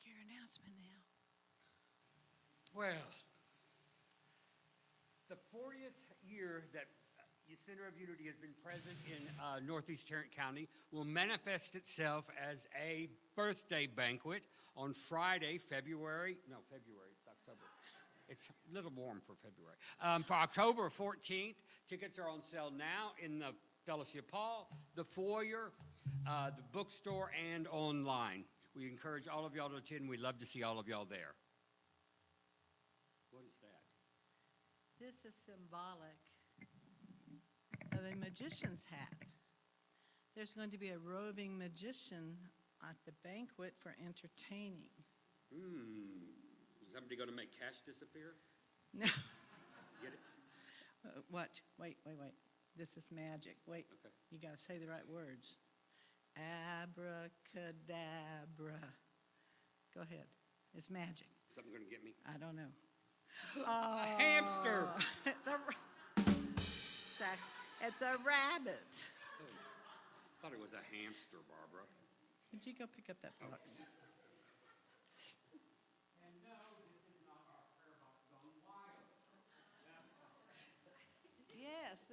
Your announcement now. Well, the 40th year that the Center of Unity has been present in Northeast Tarrant County will manifest itself as a birthday banquet on Friday, it's October. It's a little warm for February. For October 14th, tickets are on sale now in the Fellowship Hall, the foyer, the bookstore, and online. We encourage all of y'all to attend. We'd love to see all of y'all there. What is that? This is symbolic of a magician's hat. There's going to be a roving magician at the banquet for entertaining. Is somebody going to make cash disappear? No. Get it? What? Wait. This is magic. Wait. Okay. You got to say the right words. Abracadabra. Go ahead. It's magic. Something going to get me? I don't know. A hamster. It's a rabbit. I thought it was a hamster, Barbara. Would you go pick up that box? And no, this is not our prayer box gone wild. Yes,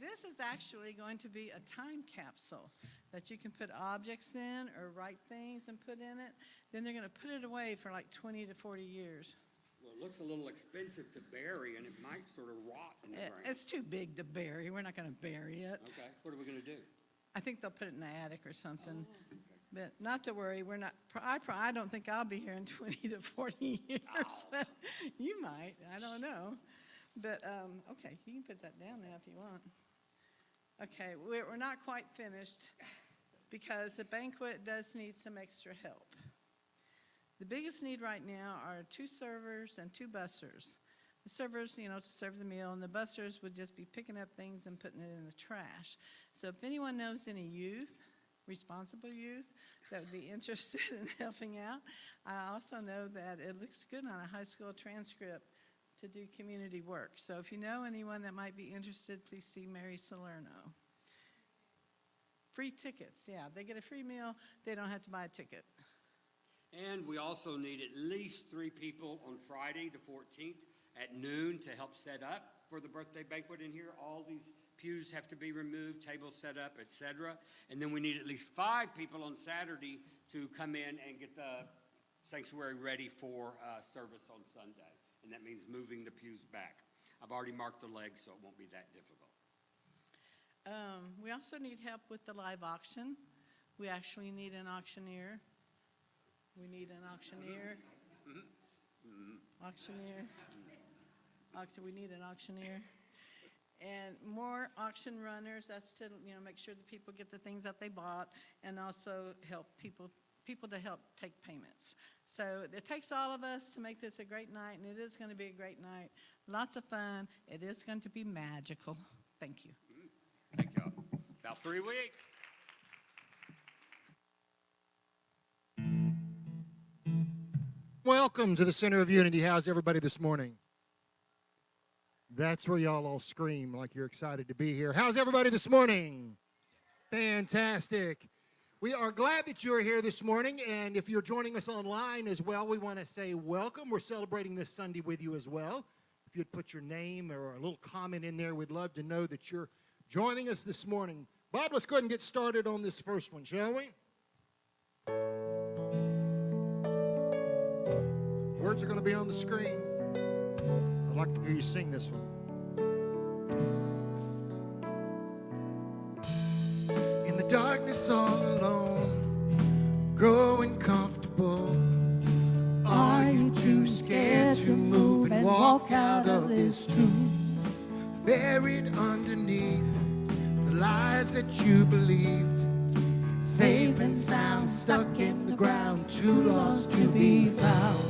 this is actually going to be a time capsule that you can put objects in or write things and put in it. Then they're going to put it away for like 20 to 40 years. Well, it looks a little expensive to bury, and it might sort of rot in the ground. It's too big to bury. We're not going to bury it. Okay, what are we going to do? I think they'll put it in the attic or something. Oh, okay. But not to worry, we're not. I don't think I'll be here in 20 to 40 years. Oh. You might. I don't know. But, okay, you can put that down now if you want. Okay, we're not quite finished because the banquet does need some extra help. The biggest need right now are 2 servers and 2 bussers. The servers, to serve the meal, and the bussers would just be picking up things and putting it in the trash. So if anyone knows any youth, responsible youth, that would be interested in helping out, I also know that it looks good on a high school transcript to do community work. So if you know anyone that might be interested, please see Mary Salerno. Free tickets, yeah. They get a free meal. They don't have to buy a ticket. And we also need at least 3 people on Friday, the 14th, at noon to help set up for the birthday banquet in here. All these pews have to be removed, tables set up, etc. And then we need at least 5 people on Saturday to come in and get the sanctuary ready for service on Sunday. And that means moving the pews back. I've already marked the legs, so it won't be that difficult. We also need help with the live auction. We actually need an auctioneer. We need an auctioneer. Auctioneer. We need an auctioneer. And more auction runners. That's to make sure that people get the things that they bought, and also help people to help take payments. So it takes all of us to make this a great night, and it is going to be a great night. Lots of fun. It is going to be magical. Thank you. Thank y'all. About 3 weeks. Welcome to the Center of Unity. How's everybody this morning? That's where y'all all scream like you're excited to be here. How's everybody this morning? Fantastic. We are glad that you are here this morning, and if you're joining us online as well, we want to say welcome. We're celebrating this Sunday with you as well. If you'd put your name or a little comment in there, we'd love to know that you're joining us this morning. Bob, let's go ahead and get started on this first one, shall we? Words are going to be on the screen. I'd like to hear you sing this one. In the darkness all alone, growing comfortable. Are you too scared to move and walk out of this tomb? Buried underneath the lies that you believed, safe and sound, stuck too lost to be found.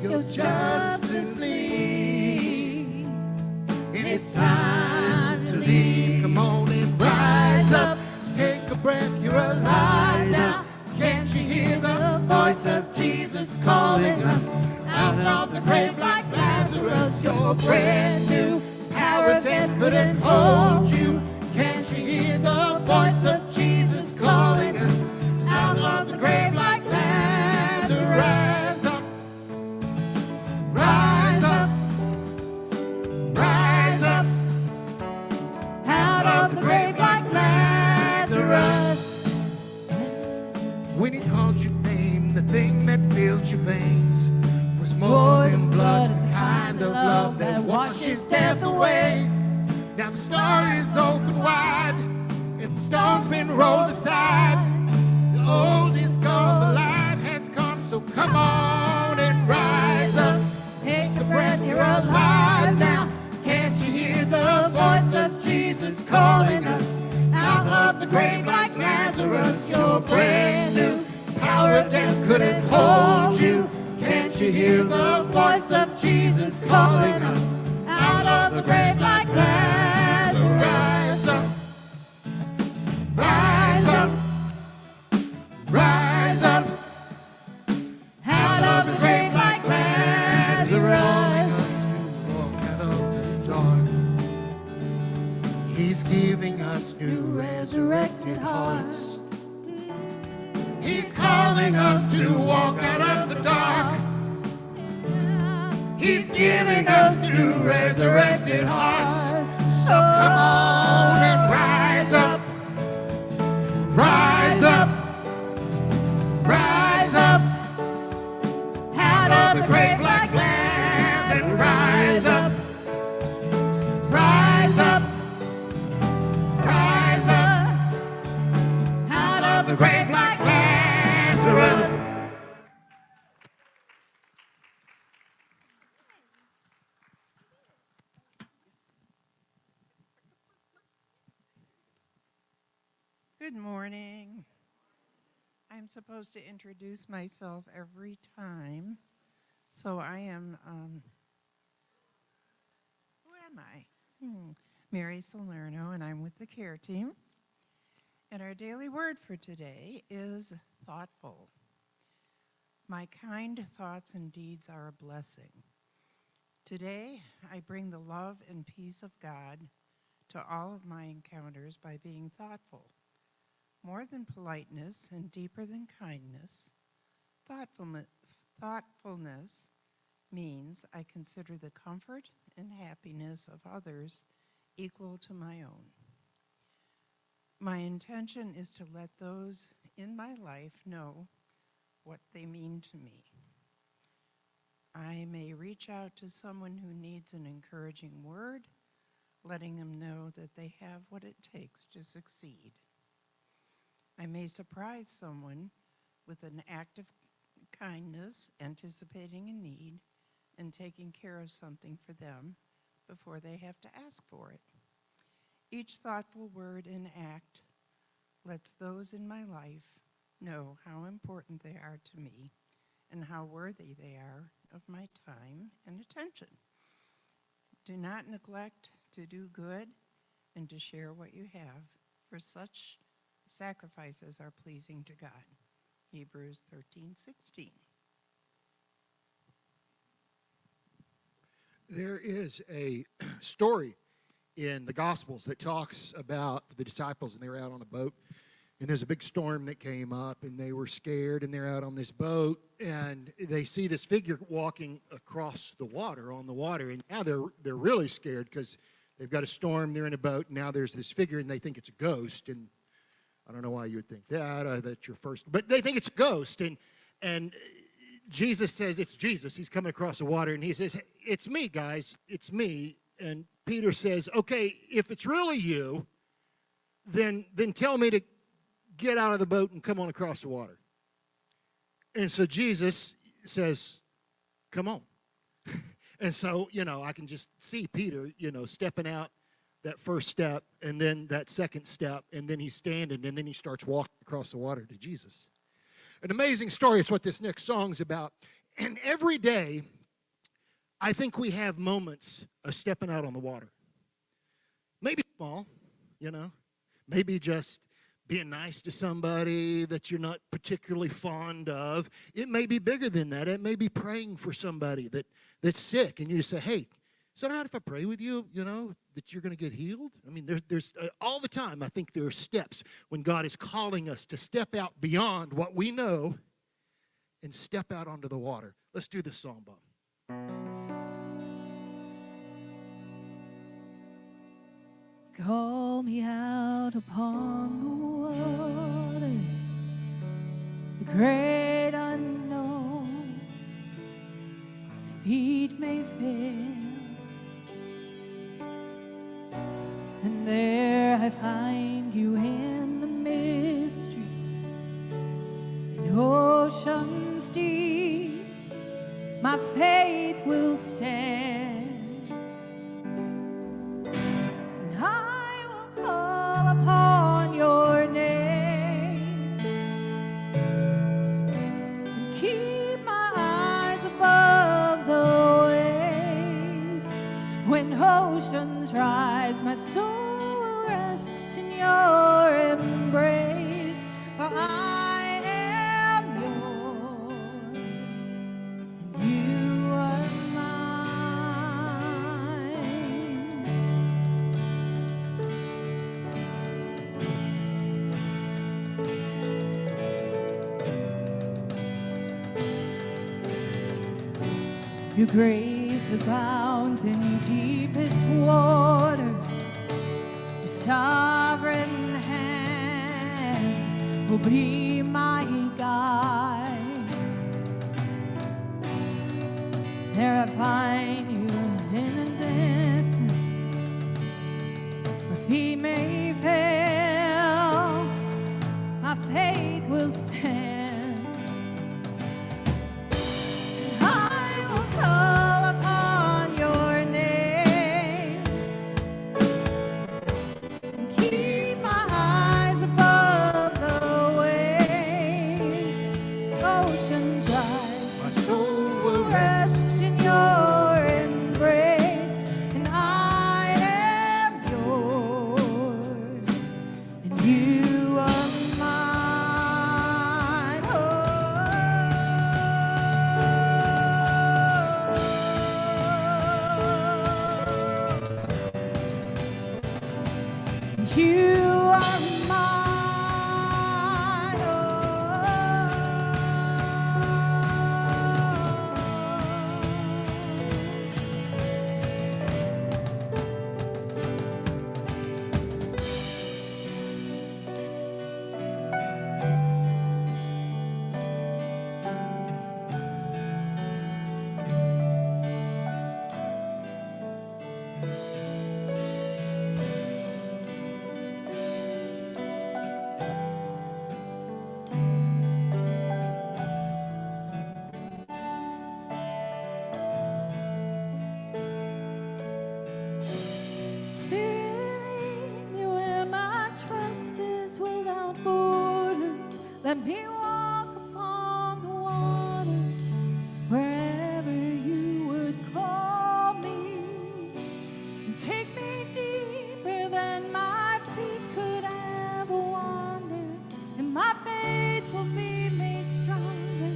You're Justice League, and it's time to leave. Come on and rise up, take a breath, you're alive now. Can't you hear the voice of Jesus calling us out of the grave like Lazarus? You're brand new, power of death couldn't hold you. Can't you hear the voice of Jesus calling us out of the grave like Lazarus? Rise up, rise up, out of the grave like Lazarus. When he called your name, the thing that filled your veins was more than blood. It's the kind of love that washes death away. Now the story is open wide, and the stone's been rolled aside. The old is gone, the light has come, so come on and rise up. Take a breath, you're alive now. Can't you hear the voice of Jesus calling us out of the grave like Lazarus? You're brand new, power of death couldn't hold you. Can't you hear the voice of Jesus calling us out of the grave like Lazarus? Rise up, rise up, rise up, out of the grave like Lazarus. Walk out of the dark. He's giving us new resurrected hearts. He's calling us to walk out of the dark. He's giving us new resurrected hearts. So come on and rise up, rise up, rise up, out of the grave like Lazarus, and rise up, rise up, rise up, out of the grave like Lazarus. Good morning. I'm supposed to introduce myself every time, so I am, who am I? Mary Salerno, and I'm with the care team. And our daily word for today is thoughtful. My kind thoughts and deeds are a blessing. Today, I bring the love and peace of God to all of my encounters by being thoughtful. More than politeness and deeper than kindness, thoughtfulness means I consider the comfort and happiness of others equal to my own. My intention is to let those in my life know what they mean to me. I may reach out to someone who needs an encouraging word, letting them know that they have what it takes to succeed. I may surprise someone with an act of kindness, anticipating a need, and taking care of something for them before they have to ask for it. Each thoughtful word and act lets those in my life know how important they are to me and how worthy they are of my time and attention. Do not neglect to do good and to share what you have, for such sacrifices are pleasing to God. Hebrews 13:16. There is a story in the Gospels that talks about the disciples, and they were out on a boat, and there's a big storm that came up, and they were scared, and they're out on this boat, and they see this figure walking across the water, on the water, and now they're really scared because they've got a storm, they're in a boat, and now there's this figure, and they think it's a ghost, and I don't know why you would think that, that's your first, but they think it's a ghost, and Jesus says, it's Jesus, he's coming across the water, and he says, it's me, guys, it's me, and Peter says, okay, if it's really you, then tell me to get out of the boat and come on across the water. And so Jesus says, come on. And so, I can just see Peter, stepping out that first step, and then that second step, and then he's standing, and then he starts walking across the water to Jesus. An amazing story is what this next song's about. And every day, I think we have moments of stepping out on the water. Maybe small, maybe just being nice to somebody that you're not particularly fond of. It may be bigger than that. It may be praying for somebody that's sick, and you just say, hey, is that all right if I pray with you, that you're going to get healed? I mean, there's all the time, I think there are steps when God is calling us to step out beyond what we know and step out onto the water. Let's do this song, Bob. Call me out upon the waters, the great unknown. Feet may fail, and there I find you in the mystery, in oceans deep. My faith will stand. I will call upon your name and keep my eyes above the waves. When oceans rise, my soul will rest in your embrace. For I am yours, and you are mine. Your grace abounds in deepest waters. Your sovereign hand will be my guide. There I find you in the distance. My feet may fail, my faith will stand. I will call upon your name and keep my eyes above the waves. Oceans rise, My soul will rest in your embrace, and I am yours, and you are mine. You are mine. Spirit, lead me where my trust is without borders. Let me walk upon the water wherever you would call me. And take me deeper than my feet could ever wander, and my faith will be made stronger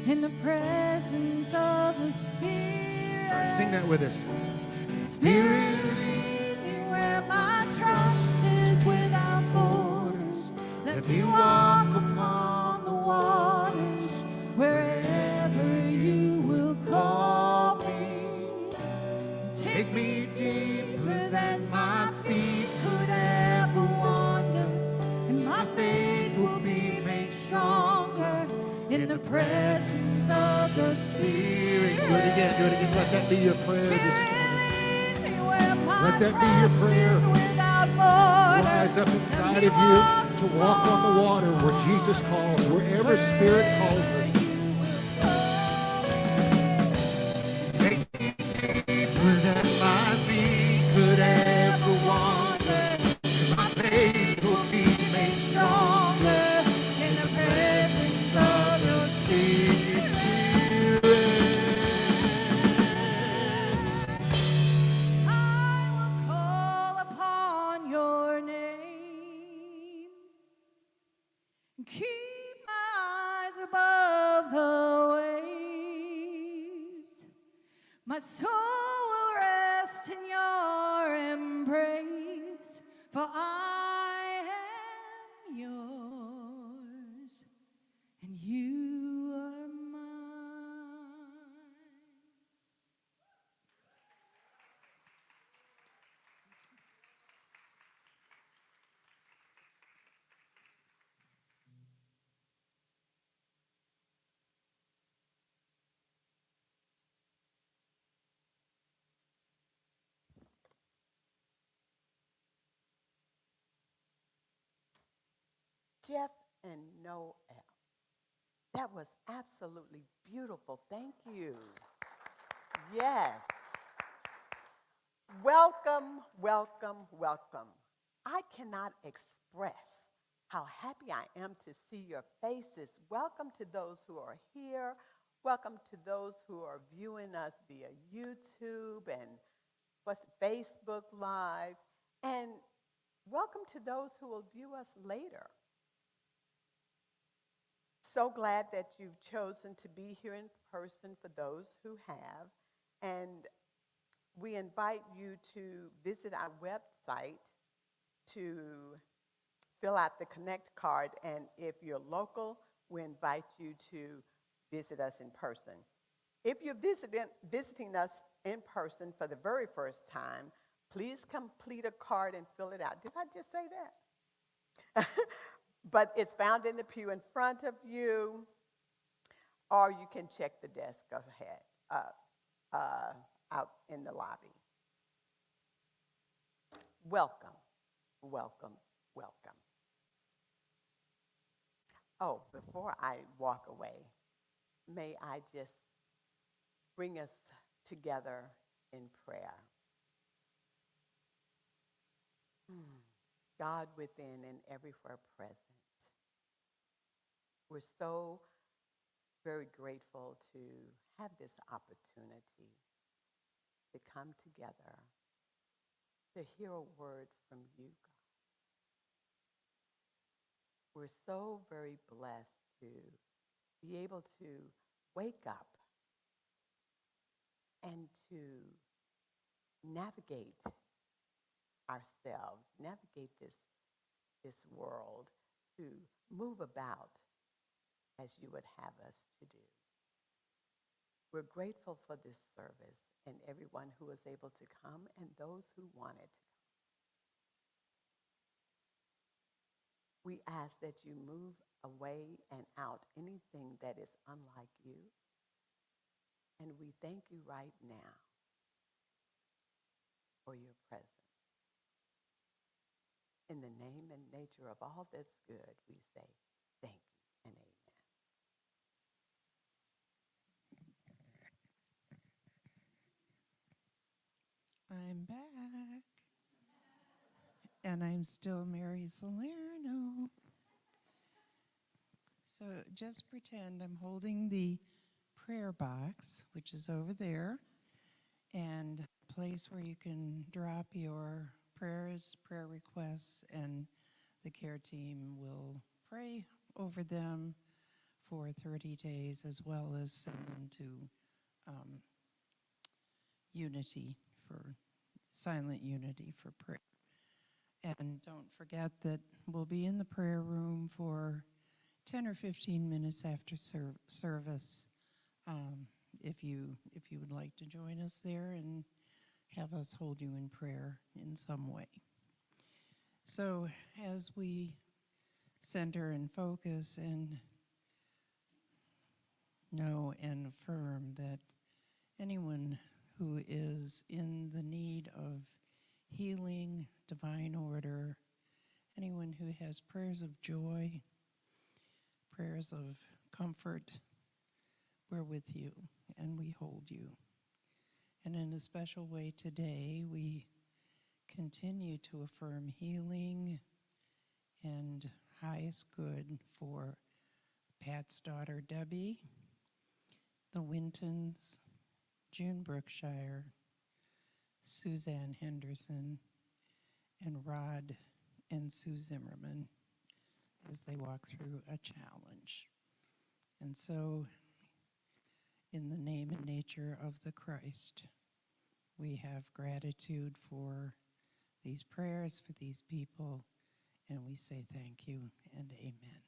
in the presence of the Spirit. Sing that with us. Spirit, lead me where my trust is without borders. Let me walk upon the waters wherever you will call me. Take me deeper than my feet could ever wander, and my faith will be made stronger in the presence of the Spirit. Do it again. Do it again. Let that be your prayer this morning. Let that be your prayer. Rise Rise up inside of you to walk on the water where Jesus calls, wherever Spirit calls us. Take me deeper than my feet could ever wander. My faith will be made stronger in the presence of My soul will rest in your embrace, for I am yours, and you are mine. Jeff and Noel. That was absolutely beautiful. Thank you. Yes. Welcome, welcome, welcome. I cannot express how happy I am to see your faces. Welcome to those who are here. Welcome to those who are viewing us via YouTube and Facebook Live. And welcome to those who will view us later. So glad that you've chosen to be here in person for those who have. And we invite you to visit our website to fill out the Connect card. And if you're local, we invite you to visit us in person. If you're visiting us in person for the very first time, please complete a card and fill it out. Did I just say that? But it's found in the pew in front of you, or you can check the desk ahead, out in the lobby. Welcome, welcome, welcome. Oh, before I walk away, may I just bring us together in prayer. God within and everywhere present. We're so very grateful to have this opportunity to come together, to hear a word from you, God. We're so very blessed to be able to wake up and to navigate ourselves, navigate this world, to move about as you would have us to do. We're grateful for this service and everyone who was able to come and those who wanted to come. We ask that you move away and out anything that is unlike you. And we thank you right now for your presence. In the name and nature of all that's good, we say thank you and amen. I'm back. And I'm still Mary Salerno. So just pretend I'm holding the prayer box, which is over there, and a place where you can drop your prayers, prayer requests, and the care team will pray over them for 30 days, as well as send them to Unity for silent unity for prayer. And don't forget that we'll be in the prayer room for 10 or 15 minutes after service, if you would like to join us there and have us hold you in prayer in some way. So as we center and focus and know and affirm that anyone who is in the need of healing, divine order, anyone who has prayers of joy, prayers of comfort, we're with you and we hold you. And in a special way today, we continue to affirm healing and highest good for Pat's daughter Debbie, the Wintons, June Brookshire, Suzanne Henderson, and Rod and Sue Zimmerman as they walk through a challenge. And so in the name and nature of the Christ. We have gratitude for these prayers, for these people, and we say thank you and amen.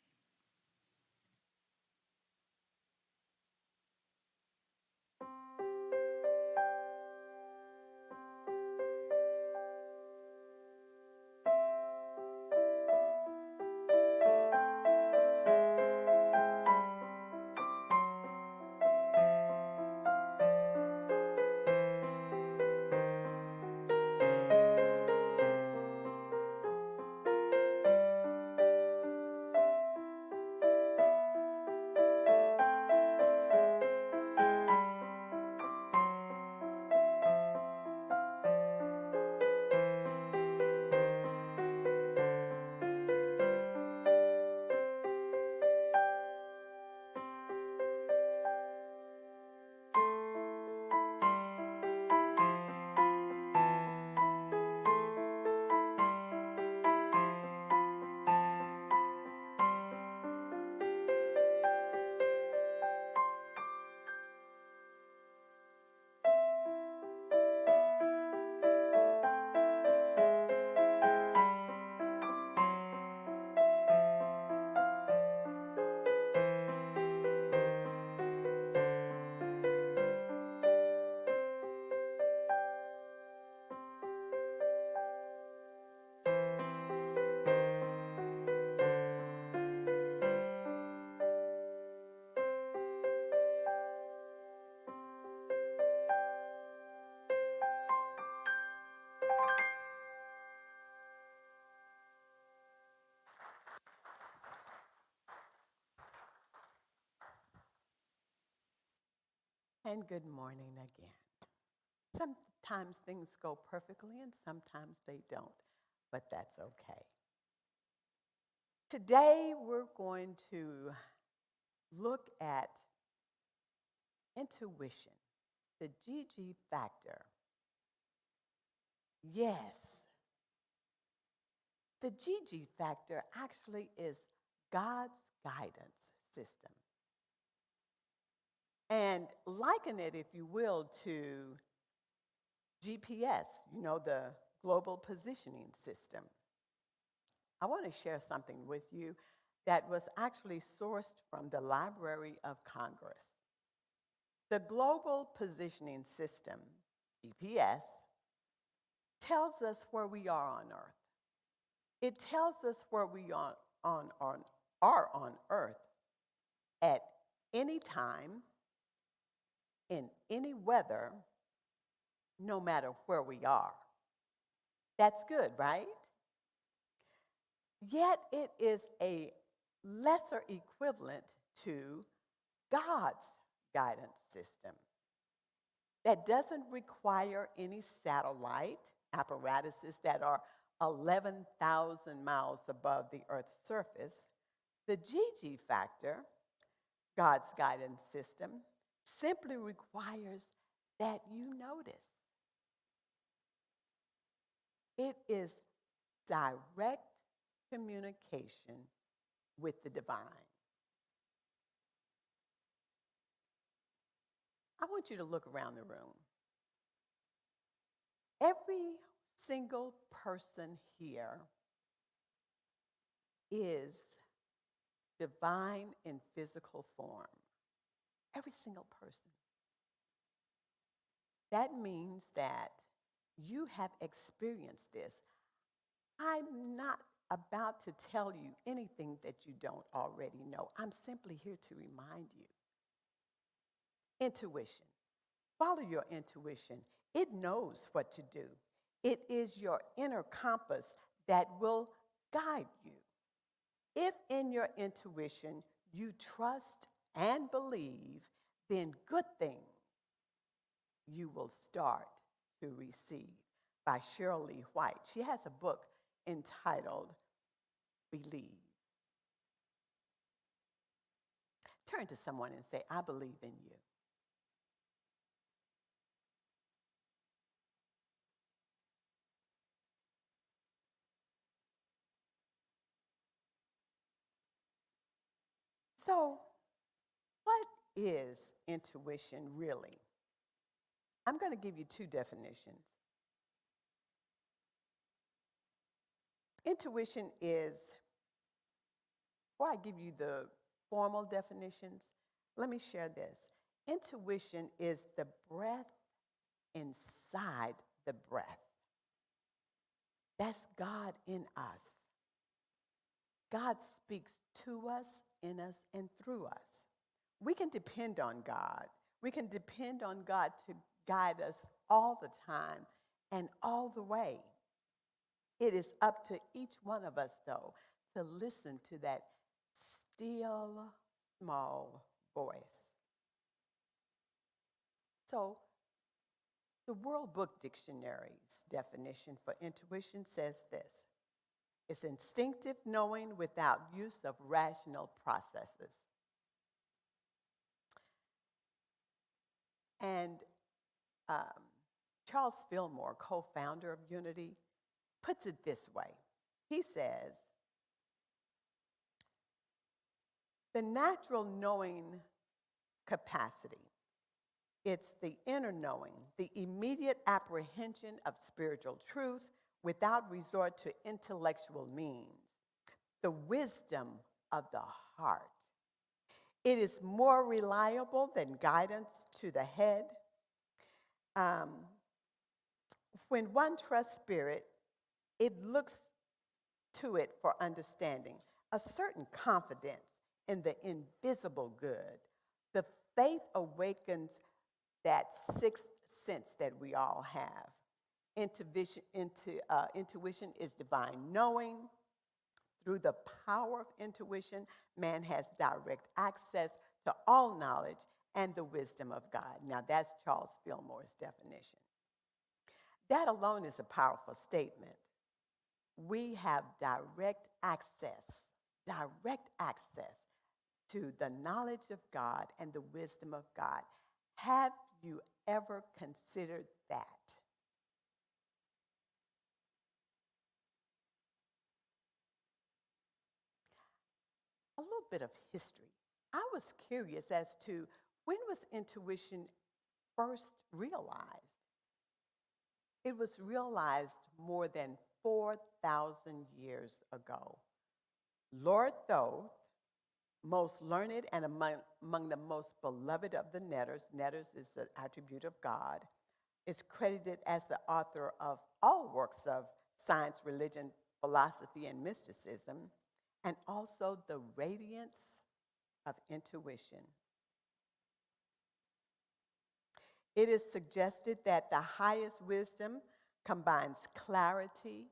And good morning again. Sometimes things go perfectly and sometimes they don't, but that's okay. Today we're going to look at intuition, the GG factor. Yes, the GG factor actually is God's guidance system. And liken it, if you will, to GPS, the global positioning system. I want to share something with you that was actually sourced from the Library of Congress. The global positioning system, GPS, tells us where we are on Earth. It tells us where we are on Earth at any time, in any weather, no matter where we are. That's good, right? Yet it is a lesser equivalent to God's guidance system that doesn't require any satellite apparatuses that are 11,000 miles above the Earth's surface. The GG factor, God's guidance system, simply requires that you notice. It is direct communication with the divine. I want you to look around the room. Every single person here is divine in physical form. Every single person. That means that you have experienced this. I'm not about to tell you anything that you don't already know. I'm simply here to remind you. Intuition. Follow your intuition. It knows what to do. It is your inner compass that will guide you. If in your intuition you trust and believe, then good things you will start to receive. By Cheryl Lee White. She has a book entitled Believe. Turn to someone and say, I believe in you. So, what is intuition really? I'm going to give you two definitions. Intuition is, before I give you the formal definitions, let me share this. Intuition is the breath inside the breath. That's God in us. God speaks to us, in us, and through us. We can depend on God. We can depend on God to guide us all the time and all the way. It is up to each one of us, though, to listen to that still, small voice. So, the World Book Dictionary's definition for intuition says this: it's instinctive knowing without use of rational processes. And Charles Fillmore, co-founder of Unity, puts it this way. He says, the natural knowing capacity, it's the inner knowing, the immediate apprehension of spiritual truth without resort to intellectual means, the wisdom of the heart. It is more reliable than guidance to the head. When one trusts spirit, it looks to it for understanding, a certain confidence in the invisible good. The faith awakens that sixth sense that we all have. Intuition is divine knowing. Through the power of intuition, man has direct access to all knowledge and the wisdom of God. Now, that's Charles Fillmore's definition. That alone is a powerful statement. We have direct access to the knowledge of God and the wisdom of God. Have you ever considered that? A little bit of history. I was curious as to when was intuition first realized? It was realized more than 4,000 years ago. Lord Thoth, most learned and among the most beloved of the Netters is the attribute of God, is credited as the author of all works of science, religion, philosophy, and mysticism, and also the radiance of intuition. It is suggested that the highest wisdom combines clarity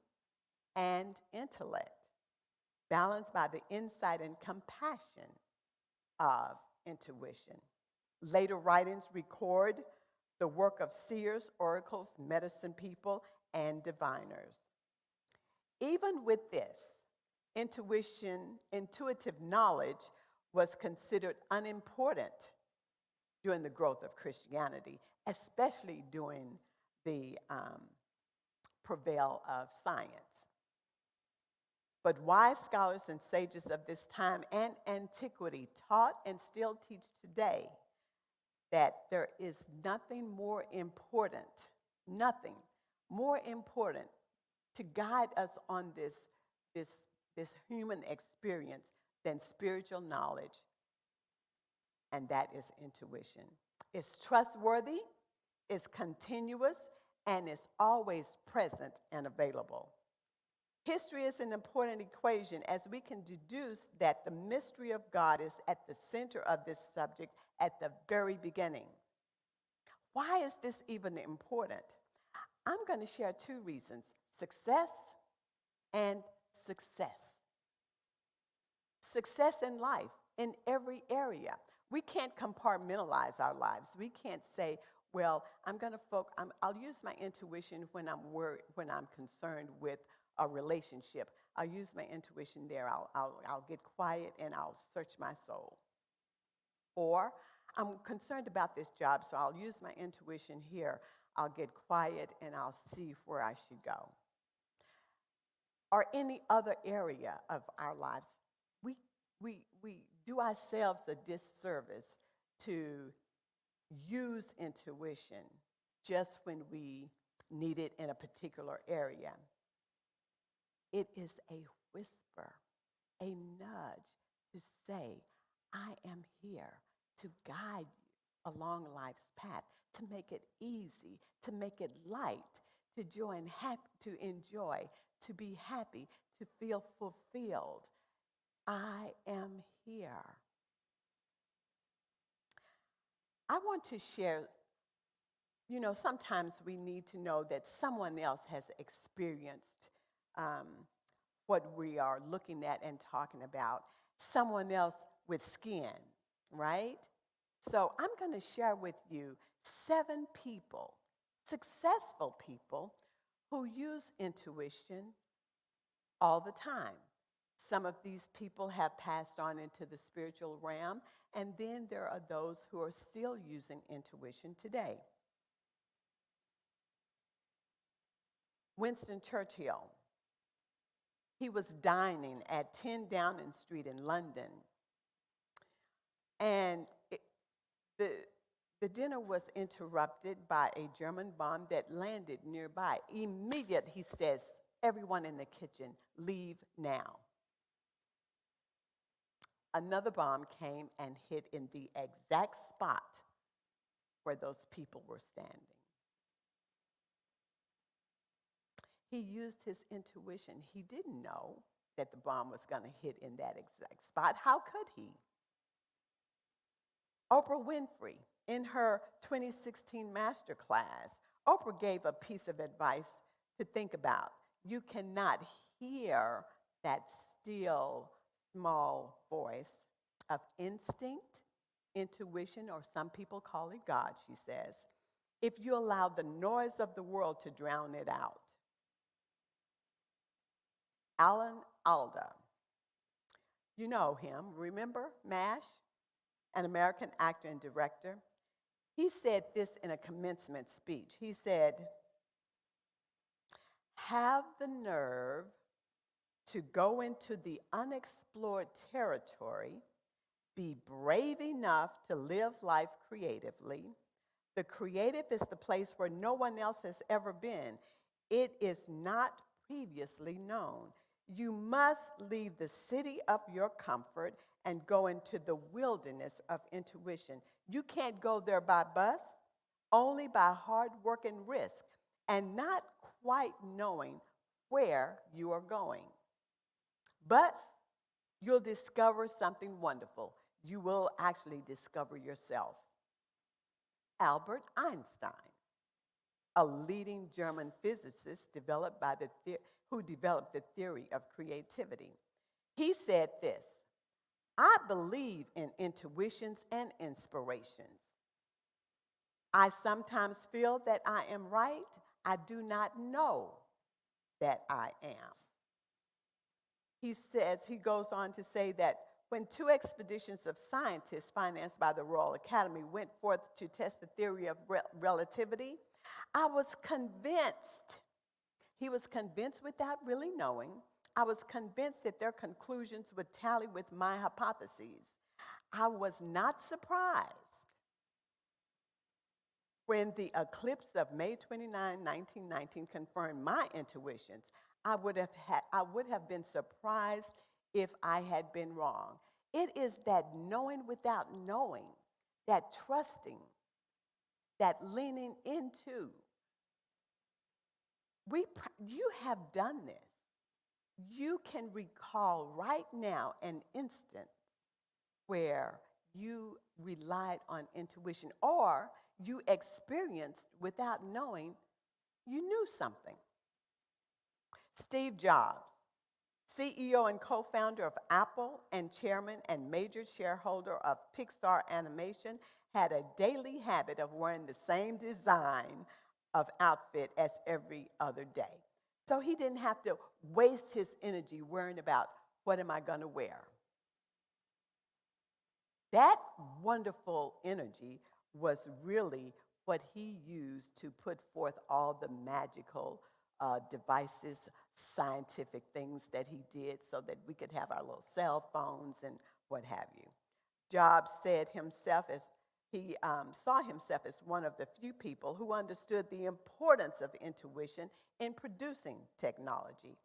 and intellect, balanced by the insight and compassion of intuition. Later writings record the work of seers, oracles, medicine people, and diviners. Even with this, intuitive knowledge was considered unimportant during the growth of Christianity, especially during the prevail of science. But wise scholars and sages of this time and antiquity taught and still teach today that there is nothing more important to guide us on this human experience than spiritual knowledge, and that is intuition. It's trustworthy, it's continuous, and it's always present and available. History is an important equation as we can deduce that the mystery of God is at the center of this subject at the very beginning. Why is this even important? I'm going to share two reasons: success and success. Success in life, in every area. We can't compartmentalize our lives. We can't say, well, I'll use my intuition when I'm concerned with a relationship. I'll use my intuition there. I'll get quiet and I'll search my soul. Or I'm concerned about this job, so I'll use my intuition here. I'll get quiet and I'll see where I should go. Or any other area of our lives. We do ourselves a disservice to use intuition just when we need it in a particular area. It is a whisper, a nudge to say, I am here to guide you along life's path, to make it easy, to make it light, to enjoy, to be happy, to feel fulfilled. I am here. I want to share, sometimes we need to know that someone else has experienced what we are looking at and talking about, someone else with skin, right? So I'm going to share with you 7 people, successful people, who use intuition all the time. Some of these people have passed on into the spiritual realm, and then there are those who are still using intuition today. Winston Churchill, he was dining at 10 Downing Street in London, and the dinner was interrupted by a German bomb that landed nearby. Immediately, he says, everyone in the kitchen, leave now. Another bomb came and hit in the exact spot where those people were standing. He used his intuition. He didn't know that the bomb was going to hit in that exact spot. How could he? Oprah Winfrey, in her 2016 masterclass, Oprah gave a piece of advice to think about. You cannot hear that still, small voice of instinct, intuition, or some people call it God, she says, if you allow the noise of the world to drown it out. Alan Alda, you know him, remember MASH, an American actor and director? He said this in a commencement speech. He said, have the nerve to go into the unexplored territory, be brave enough to live life creatively. The creative is the place where no one else has ever been. It is not previously known. You must leave the city of your comfort and go into the wilderness of intuition. You can't go there by bus, only by hard work and risk, and not quite knowing where you are going. But you'll discover something wonderful. You will actually discover yourself. Albert Einstein, a leading German physicist who developed the theory of creativity. He said this, I believe in intuitions and inspirations. I sometimes feel that I am right. I do not know that I am. He goes on to say that when 2 expeditions of scientists financed by the Royal Academy went forth to test the theory of relativity, I was convinced. He was convinced without really knowing. I was convinced that their conclusions would tally with my hypotheses. I was not surprised when the eclipse of May 29, 1919 confirmed my intuitions. I would have been surprised if I had been wrong. It is that knowing without knowing, that trusting, that leaning into. You have done this. You can recall right now an instance where you relied on intuition, or you experienced without knowing you knew something. Steve Jobs, CEO and co-founder of Apple and chairman and major shareholder of Pixar Animation, had a daily habit of wearing the same design of outfit as every other day. So he didn't have to waste his energy worrying about, what am I going to wear? That wonderful energy was really what he used to put forth all the magical devices, scientific things that he did so that we could have our little cell phones and what have you. Jobs said himself, He saw himself as one of the few people who understood the importance of intuition in producing technology.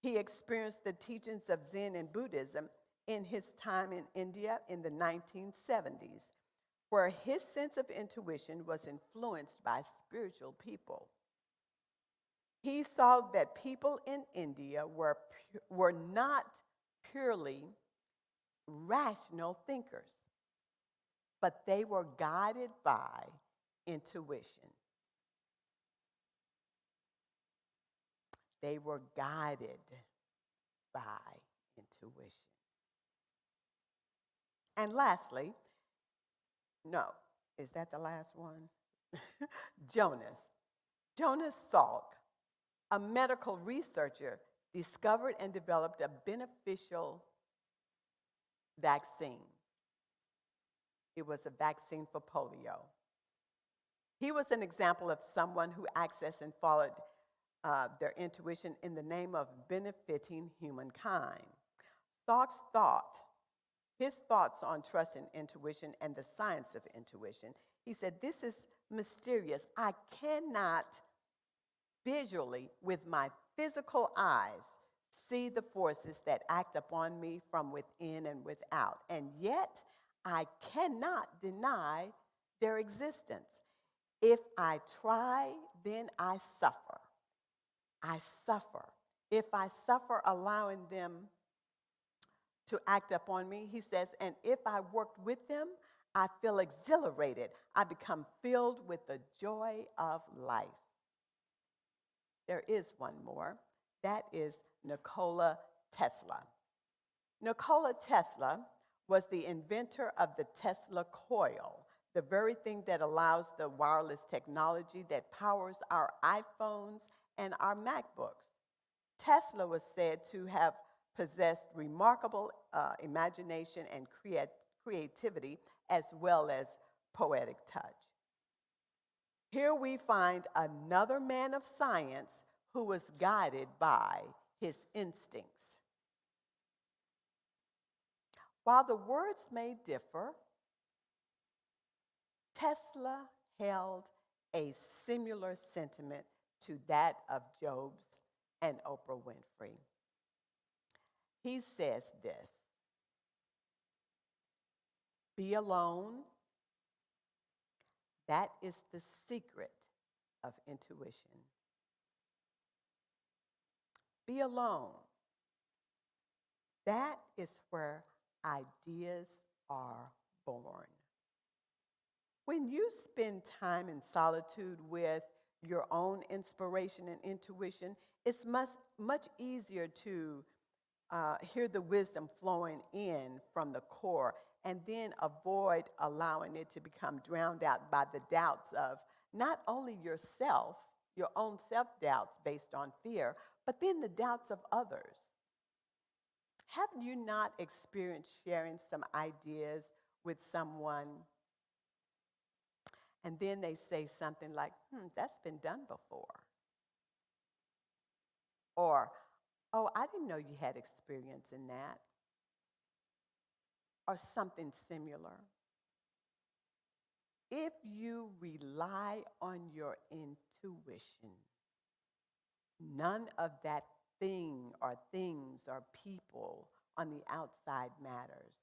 He experienced the teachings of Zen and Buddhism in his time in India in the 1970s, where his sense of intuition was influenced by spiritual people. He saw that people in India were not purely rational thinkers, but they were guided by intuition. They were guided by intuition. And lastly, no, is that the last one? Jonas. Jonas Salk, a medical researcher, discovered and developed a beneficial vaccine. It was a vaccine for polio. He was an example of someone who accessed and followed their intuition in the name of benefiting humankind. Salk's his thoughts on trust and intuition and the science of intuition. He said, "This is mysterious. I cannot visually, with my physical eyes, see the forces that act upon me from within and without. And yet, I cannot deny their existence. If I try, then I suffer. I suffer. If I suffer allowing them to act upon me," he says, "and if I worked with them, I feel exhilarated. I become filled with the joy of life." There is one more. That is Nikola Tesla. Nikola Tesla was the inventor of the Tesla coil, the very thing that allows the wireless technology that powers our iPhones and our MacBooks. Tesla was said to have possessed remarkable imagination and creativity, as well as poetic touch. Here we find another man of science who was guided by his instincts. While the words may differ, Tesla held a similar sentiment to that of Job's and Oprah Winfrey. He says this: "Be alone. That is the secret of intuition. Be alone. That is where ideas are born. When you spend time in solitude with your own inspiration and intuition, it's much easier to hear the wisdom flowing in from the core, and then avoid allowing it to become drowned out by the doubts of not only yourself, your own self-doubts based on fear, but then the doubts of others. Have you not experienced sharing some ideas with someone, and then they say something like, that's been done before? Or, oh, I didn't know you had experience in that. Or something similar. If you rely on your intuition, none of that thing or things or people on the outside matters.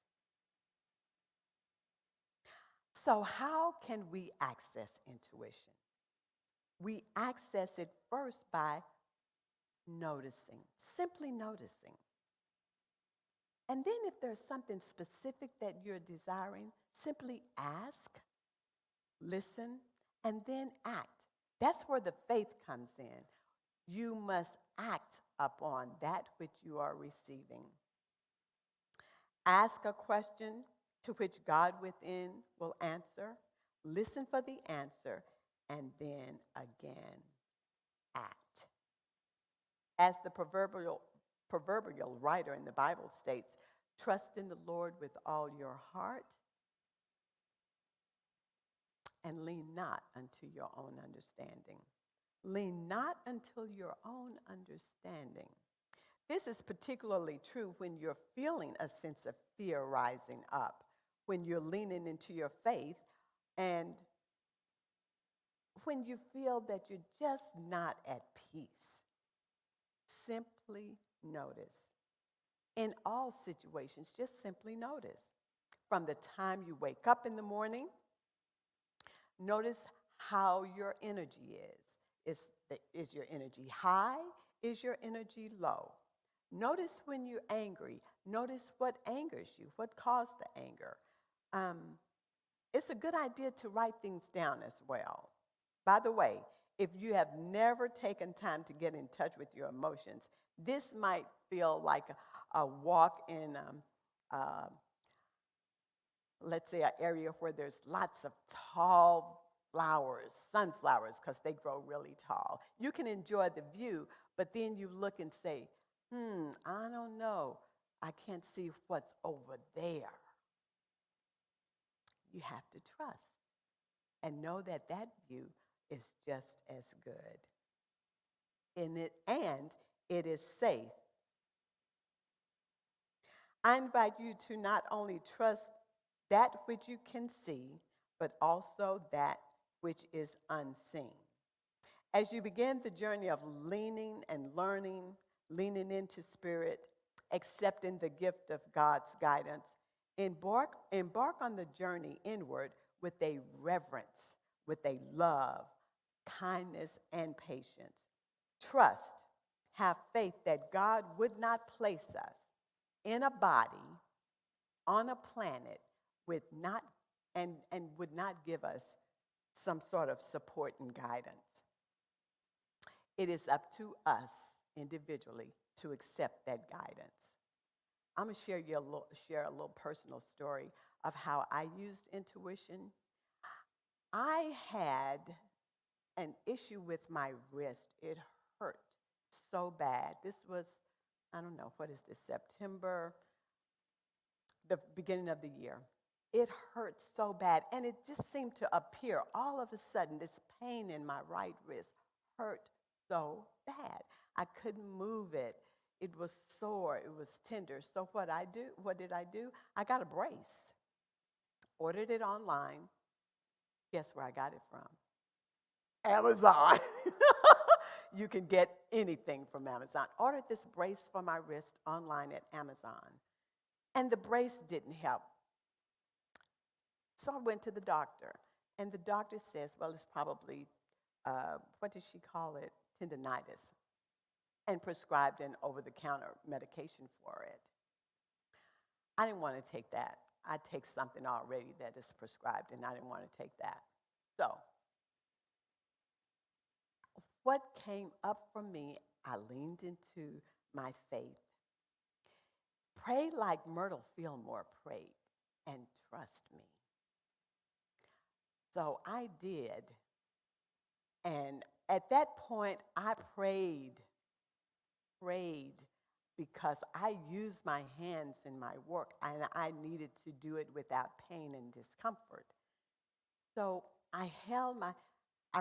So how can we access intuition? We access it first by noticing, simply noticing. And then if there's something specific that you're desiring, simply ask, listen, and then act. That's where the faith comes in. You must act upon that which you are receiving. Ask a question to which God within will answer. Listen for the answer, and then again, act. As the proverbial writer in the Bible states, trust in the Lord with all your heart and lean not unto your own understanding. Lean not until your own understanding. This is particularly true when you're feeling a sense of fear rising up, when you're leaning into your faith, And when you feel that you're just not at peace, simply notice. In all situations, just simply notice. From the time you wake up in the morning, notice how your energy is. Is your energy high? Is your energy low? Notice when you're angry. Notice what angers you, what caused the anger. It's a good idea to write things down as well. By the way, if you have never taken time to get in touch with your emotions, this might feel like a walk in, let's say, an area where there's lots of tall flowers, sunflowers, because they grow really tall. You can enjoy the view, but then you look and say, I don't know. I can't see what's over there. You have to trust and know that that view is just as good. And it is safe. I invite you to not only trust that which you can see, but also that which is unseen. As you begin the journey of leaning and learning, leaning into spirit, accepting the gift of God's guidance, embark on the journey inward with a reverence, with a love, kindness, and patience. Trust, have faith that God would not place us in a body on a planet with not and would not give us some sort of support and guidance. It is up to us individually to accept that guidance. I'm going to share a little personal story of how I used intuition. I had an issue with my wrist. It hurt so bad. This was, I don't know, what is this, September, the beginning of the year. It hurt so bad, and it just seemed to appear all of a sudden. This pain in my right wrist hurt so bad. I couldn't move it. It was sore. It was tender. So what did I do? I got a brace. Ordered it online. Guess where I got it from? Amazon. You can get anything from Amazon. Ordered this brace for my wrist online at Amazon. And the brace didn't help. So I went to the doctor. And the doctor says, well, it's probably, what did she call it? Tendonitis. And prescribed an over-the-counter medication for it. I didn't want to take that. I take something already that is prescribed, and I didn't want to take that. So what came up for me, I leaned into my faith. Pray like Myrtle Fillmore prayed, and trust me. So I did. And at that point, I prayed because I used my hands in my work, and I needed to do it without pain and discomfort. So I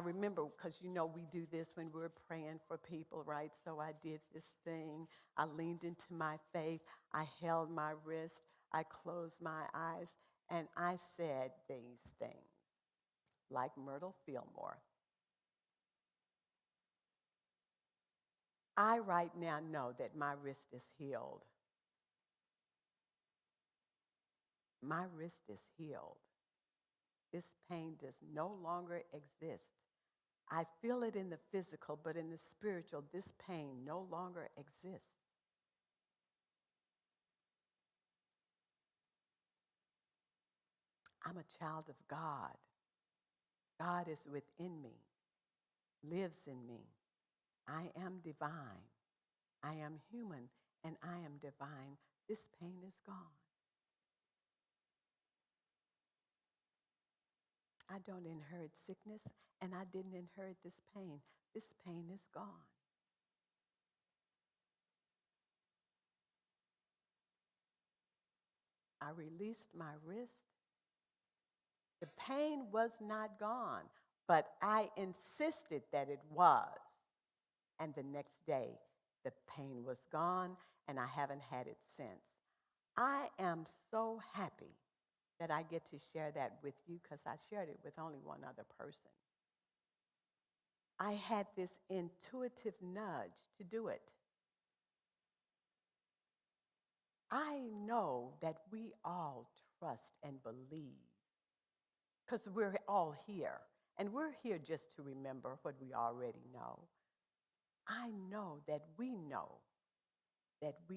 remember, because we do this when we're praying for people, right? So I did this thing. I leaned into my faith. I held my wrist. I closed my eyes, and I said these things like Myrtle Fillmore. I right now know that my wrist is healed. My wrist is healed. This pain does no longer exist. I feel it in the physical, but in the spiritual, this pain no longer exists. I'm a child of God. God is within me, lives in me. I am divine. I am human, and I am divine. This pain is gone. I don't inherit sickness, and I didn't inherit this pain. This pain is gone. I released my wrist. The pain was not gone, but I insisted that it was. And the next day, the pain was gone, and I haven't had it since. I am so happy that I get to share that with you because I shared it with only one other person. I had this intuitive nudge to do it. I know that we all trust and believe because we're all here. And we're here just to remember what we already know. I know that we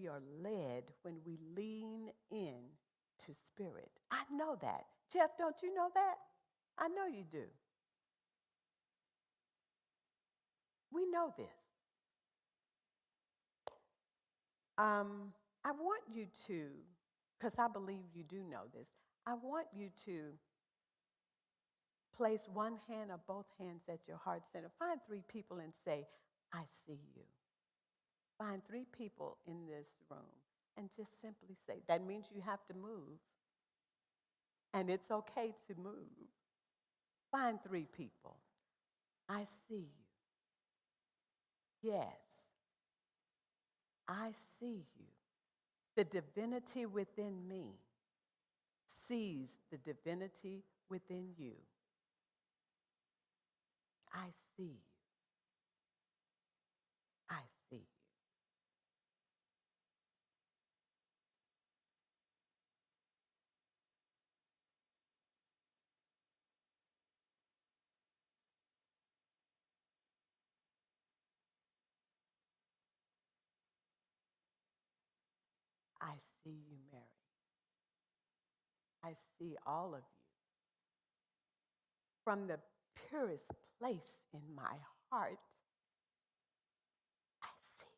are led when we lean in to spirit. I know that. Jeff, don't you know that? I know you do. We know this. I want you to, because I believe you do know this, I want you to place one hand or both hands at your heart center. Find 3 people and say, I see you. Find 3 people in this room and just simply say, that means you have to move. And it's okay to move. Find 3 people. I see you. Yes, I see you. The divinity within me sees the divinity within you. I see you. I see you. I see you, Mary. I see all of you. From the purest place in my heart, I see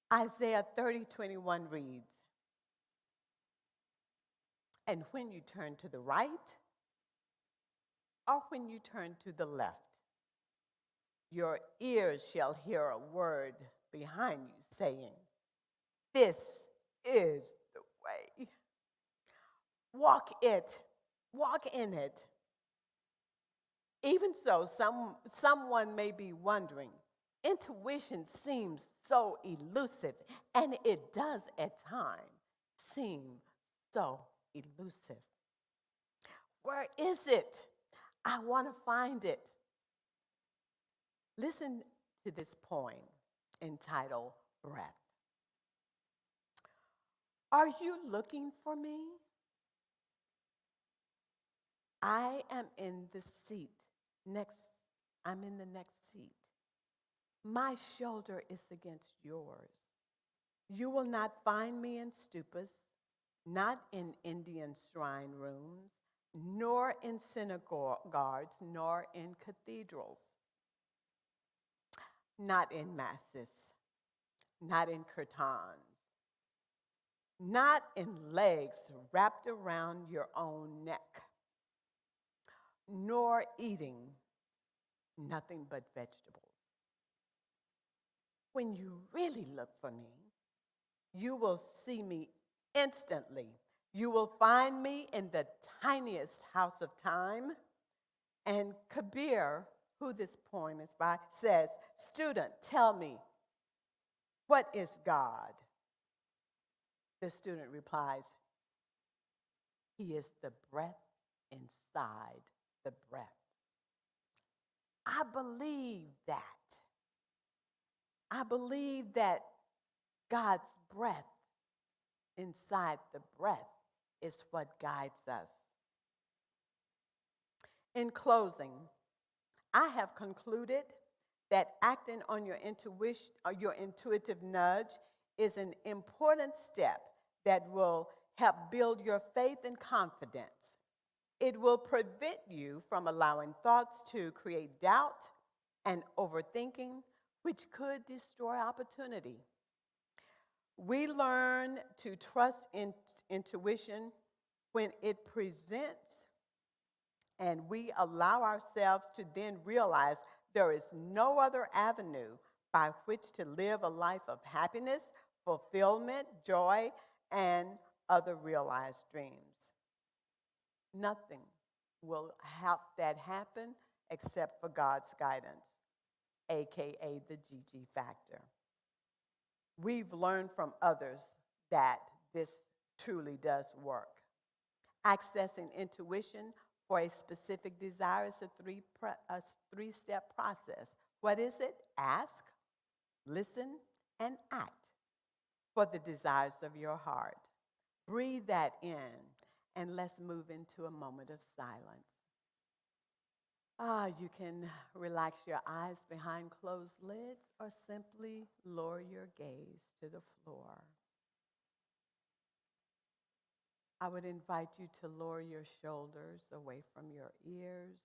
you. Isaiah 30:21 reads, and when you turn to the right, or when you turn to the left, your ears shall hear a word behind you saying, this is the way. Walk in it. Even so, someone may be wondering, intuition seems so elusive, and it does at times seem so elusive. Where is it? I want to find it. Listen to this poem entitled Breath. Are you looking for me? I am in the seat I'm in the next seat. My shoulder is against yours. You will not find me in stupas, not in Indian shrine rooms, nor in synagogues, nor in cathedrals, not in masses, not in kirtans, not in legs wrapped around your own neck, nor eating nothing but vegetables. When you really look for me, you will see me instantly. You will find me in the tiniest house of time. And Kabir, who this poem is by, says, student, tell me, what is God? The student replies, he is the breath inside the breath. I believe that. I believe that God's breath inside the breath is what guides us. In closing, I have concluded that acting on your intuition, or your intuitive nudge, is an important step that will help build your faith and confidence. It will prevent you from allowing thoughts to create doubt and overthinking, which could destroy opportunity. We learn to trust in intuition when it presents, and we allow ourselves to then realize there is no other avenue by which to live a life of happiness, fulfillment, joy, and other realized dreams. Nothing will help that happen except for God's guidance. AKA the Gigi factor. We've learned from others that this truly does work. Accessing intuition for a specific desire is a three-step process. What is it? Ask, listen, and act for the desires of your heart. Breathe that in, and let's move into a moment of silence. You can relax your eyes behind closed lids or simply lower your gaze to the floor. I would invite you to lower your shoulders away from your ears.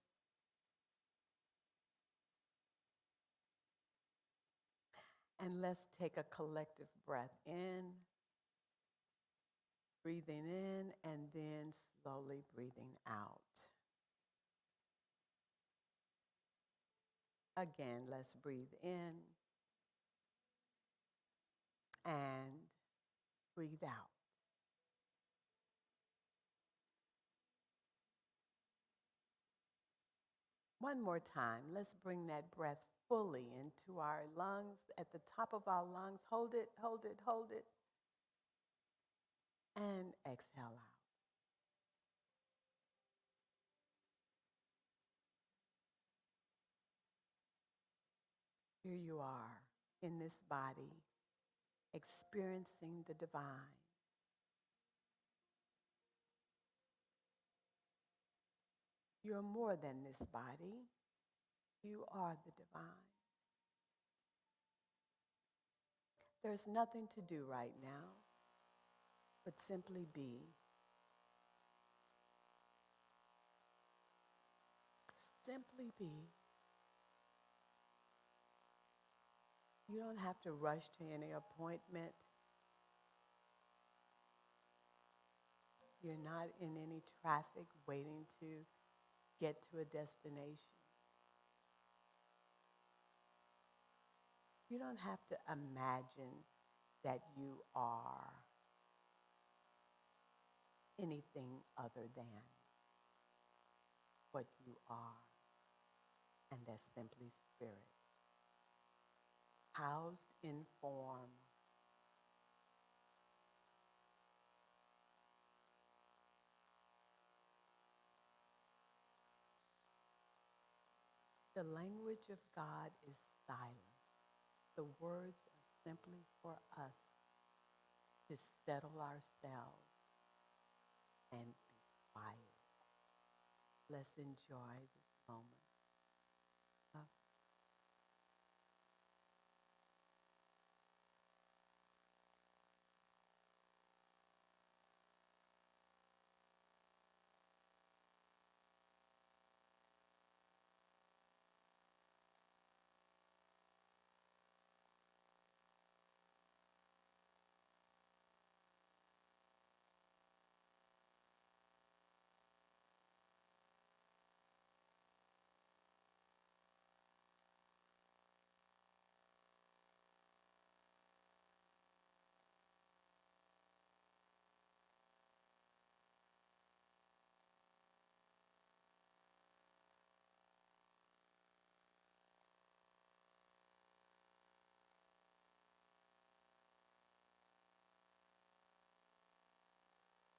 And let's take a collective breath in, breathing in, and then slowly breathing out. Again, let's breathe in and breathe out. One more time, let's bring that breath fully into our lungs, at the top of our lungs. Hold it, hold it, hold it. And exhale out. Here you are in this body, experiencing the divine. You're more than this body. You are the divine. There's nothing to do right now but simply be. Simply be. You don't have to rush to any appointment. You're not in any traffic waiting to get to a destination. You don't have to imagine that you are anything other than what you are, and that's simply spirit, housed in form. The language of God is silent. The words are simply for us to settle ourselves and be quiet. Let's enjoy this moment.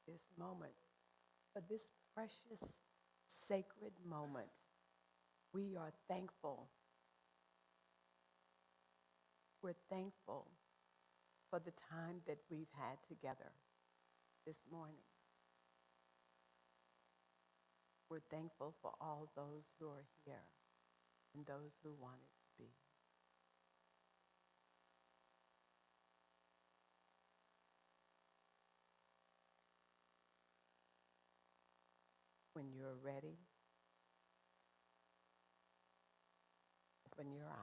This moment, for this precious, sacred moment, we are thankful. We're thankful for the time that we've had together this morning. We're thankful for all those who are here and those who wanted to be. When you're ready, open your eyes.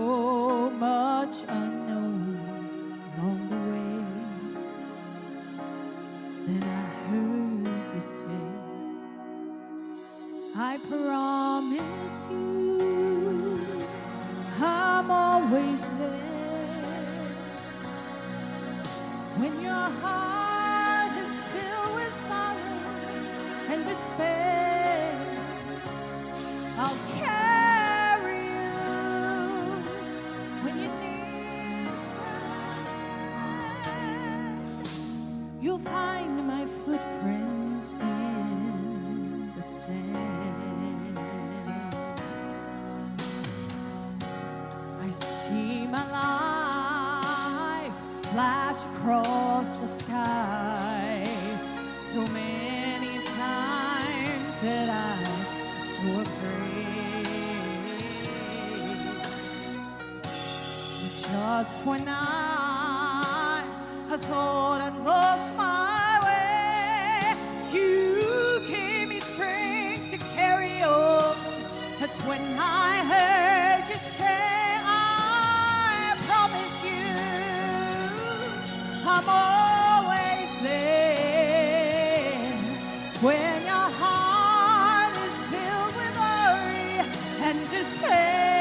so much unknown along the way. Then I heard you say, I promise you, I'm always there. When your heart is filled with sorrow and despair, I'll carry you. When you need a friend, you'll find my footprints in the sand. I see my life flash across the sky so many times that I'm so afraid. Just when I thought I'd lost my way, you gave me strength to carry on. That's when I heard you say, I promise you, I'm always there. When your heart is filled with worry and despair,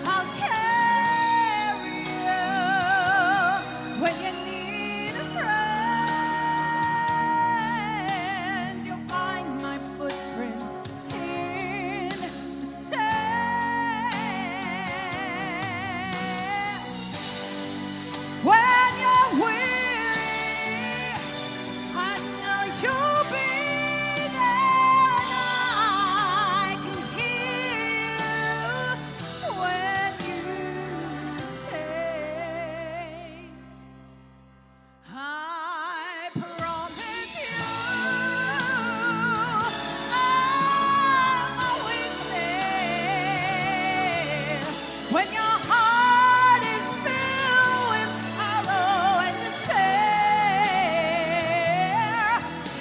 I'll carry you. When you need a friend, you'll find my footprints in the sand. When you're weary, I know you'll be there, and I can hear you when you say, I promise you, I'm always there. When your heart is filled with sorrow and despair,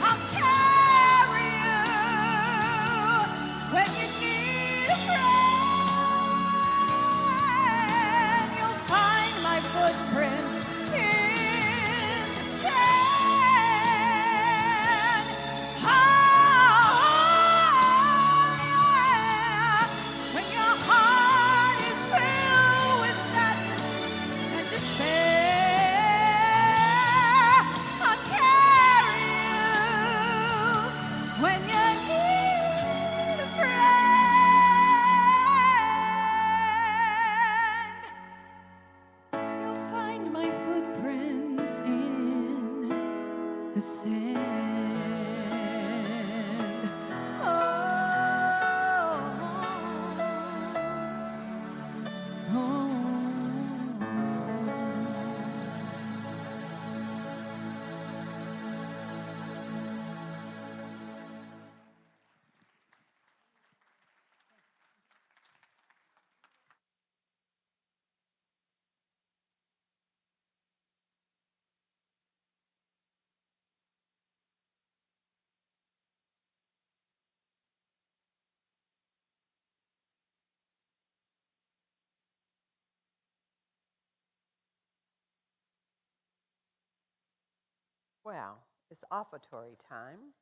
I'll carry you. When you need a friend, you'll find my footprints in the sand. Oh, yeah. When your heart is filled with sadness and despair, I'll carry you. When you need a friend, you'll find my footprints in the sand. Oh, oh. Well, it's offertory time.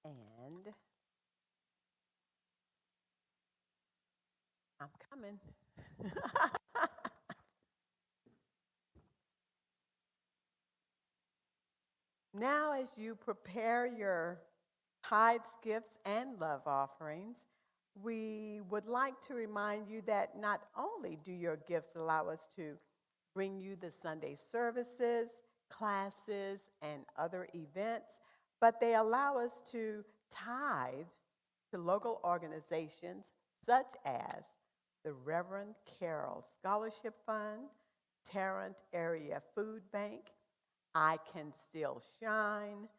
And I'm coming. Now, as you prepare your tithes, gifts, and love offerings, we would like to remind you that not only do your gifts allow us to bring you the Sunday services, classes, and other events, but they allow us to tithe to local organizations such as the Reverend Carroll Scholarship Fund, Tarrant Area Food Bank, I Can Still Shine,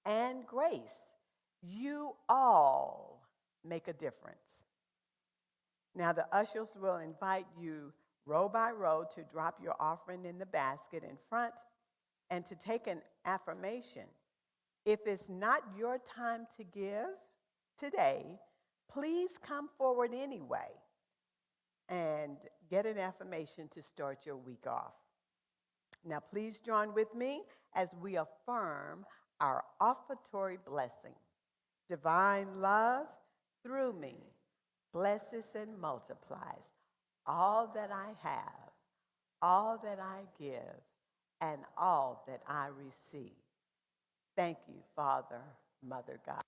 and Grace. You all make a difference. Now, the ushers will invite you row by row to drop your offering in the basket in front and to take an affirmation. If it's not your time to give today, please come forward anyway and get an affirmation to start your week off. Now, please join with me as we affirm our offertory blessing. Divine love through me blesses and multiplies all that I have, all that I give, and all that I receive. Thank you, Father, Mother God.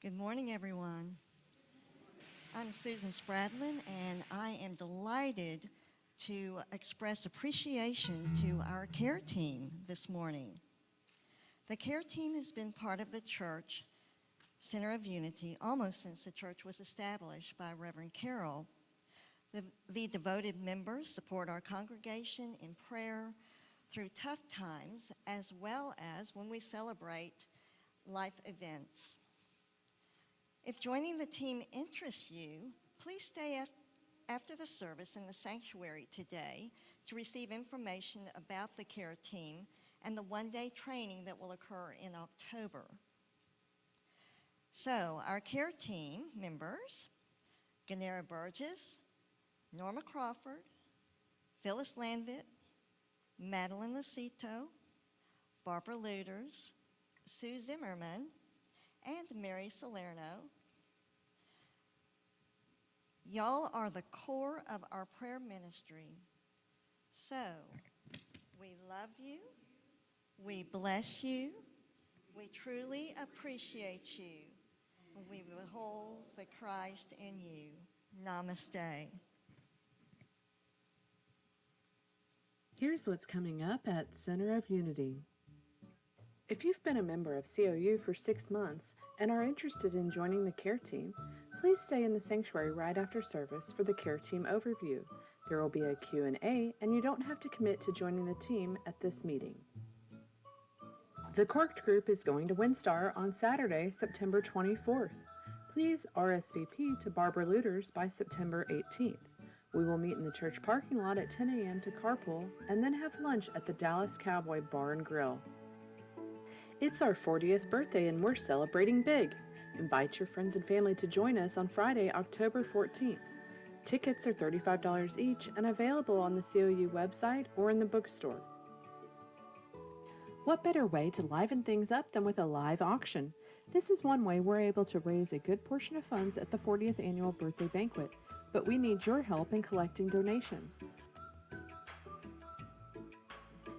Good morning, everyone. I'm Susan Spradlin, and I am delighted to express appreciation to our care team this morning. The care team has been part of the church Center of Unity almost since the church was established by Reverend Carroll. The devoted members support our congregation in prayer through tough times as well as when we celebrate life events. If joining the team interests you, please stay after the service in the sanctuary today to receive information about the care team and the one-day training that will occur in October. So, our care team members, Ganera Burgess, Norma Crawford, Phyllis Landvit, Madeline Lucito, Barbara Luders, Sue Zimmerman, and Mary Salerno. Y'all are the core of our prayer ministry. So, we love you, we bless you, we truly appreciate you, and we behold the Christ in you. Namaste. Here's what's coming up at Center of Unity. If you've been a member of COU for 6 months and are interested in joining the care team, please stay in the sanctuary right after service for the care team overview. There will be a Q&A, and you don't have to commit to joining the team at this meeting. The Corked group is going to WinStar on Saturday, September 24th. Please RSVP to Barbara Luders by September 18th. We will meet in the church parking lot at 10 a.m. to carpool and then have lunch at the Dallas Cowboy Bar and Grill. It's our 40th birthday and we're celebrating big. Invite your friends and family to join us on Friday, October 14th. Tickets are $35 each and available on the COU website or in the bookstore. What better way to liven things up than with a live auction? This is one way we're able to raise a good portion of funds at the 40th annual birthday banquet, but we need your help in collecting donations.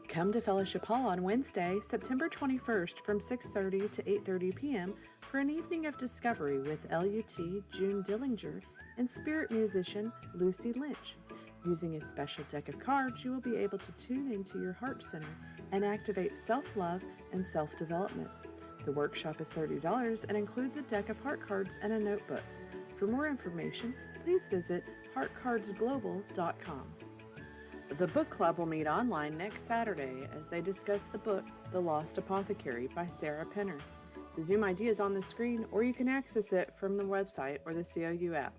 Come to Fellowship Hall on Wednesday, September 21st from 6:30 to 8:30 p.m. for an evening of discovery with LUT June Dillinger and spirit musician Lucy Lynch. Using a special deck of cards, you will be able to tune into your heart center and activate self-love and self-development. The workshop is $30 and includes a deck of heart cards and a notebook. For more information, please visit heartcardsglobal.com. The book club will meet online next Saturday as they discuss the book The Lost Apothecary by Sarah Penner. The Zoom ID is on the screen, or you can access it from the website or the COU app.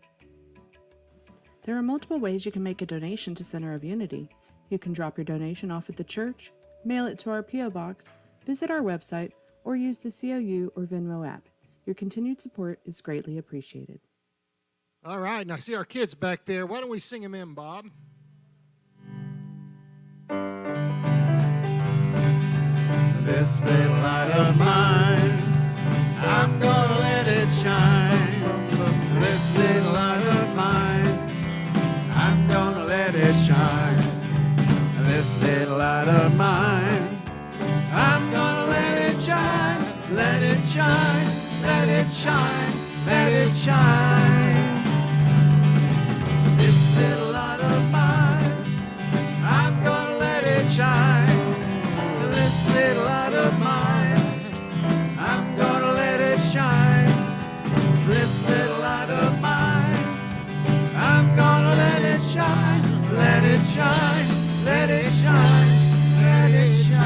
There are multiple ways you can make a donation to Center of Unity. You can drop your donation off at the church, mail it to our P.O. Box, visit our website, or use the COU or Venmo app. Your continued support is greatly appreciated. All right, and I see our kids back there. Why don't we sing them in, Bob? This little light of mine, I'm gonna let it shine. This little light of mine, I'm gonna let it shine. This little light of mine, I'm gonna let it shine, let it shine, let it shine, let it shine. This little light of mine, I'm gonna let it shine. This little light of mine, I'm gonna let it shine. This little light of mine, I'm gonna let it shine, let it shine, let it shine, let it shine.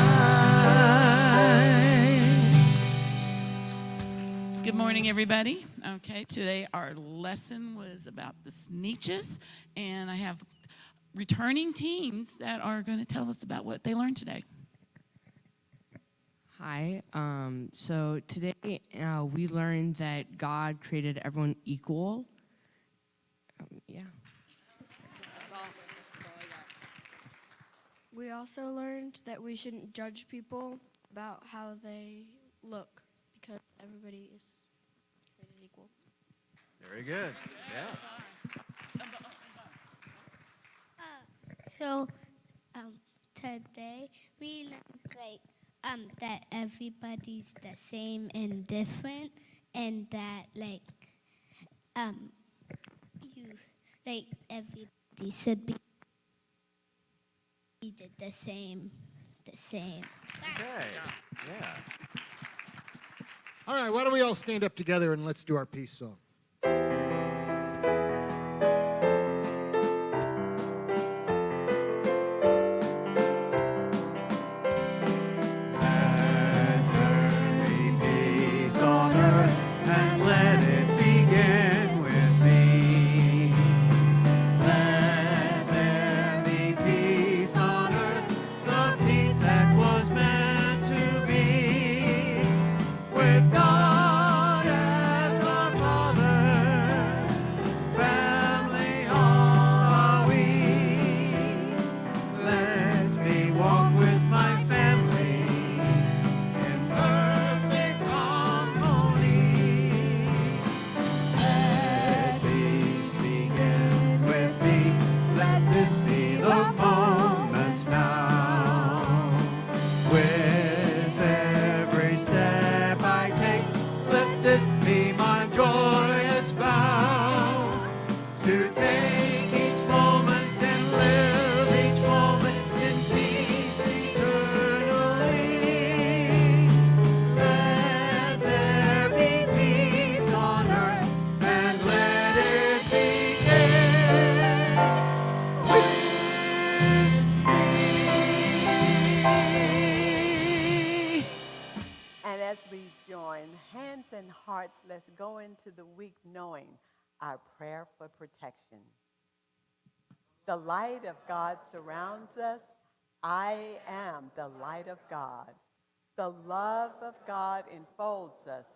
Good morning, everybody. Okay, today our lesson was about the Sneetches, and I have returning teens that are going to tell us about what they learned today. Hi. So today we learned that God created everyone equal. Yeah. That's all I got. We also learned that we shouldn't judge people about how they look because everybody is created equal. Very good. Yeah. So today we learned that everybody's the same and different, and that everybody should be the same. Okay. Yeah. All right, why don't we all stand up together and let's do our peace song. and hearts, let's go into the week knowing our prayer for protection. The light of God surrounds us. I am the light of God. The love of God enfolds us.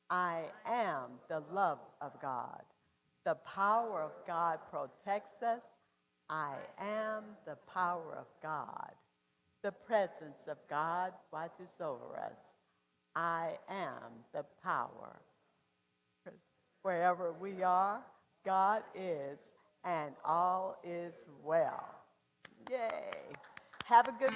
I am the love of God. The power of God protects us. I am the power of God. The presence of God watches over us. I am the power. Wherever we are, God is, and all is well. Yay. Have a good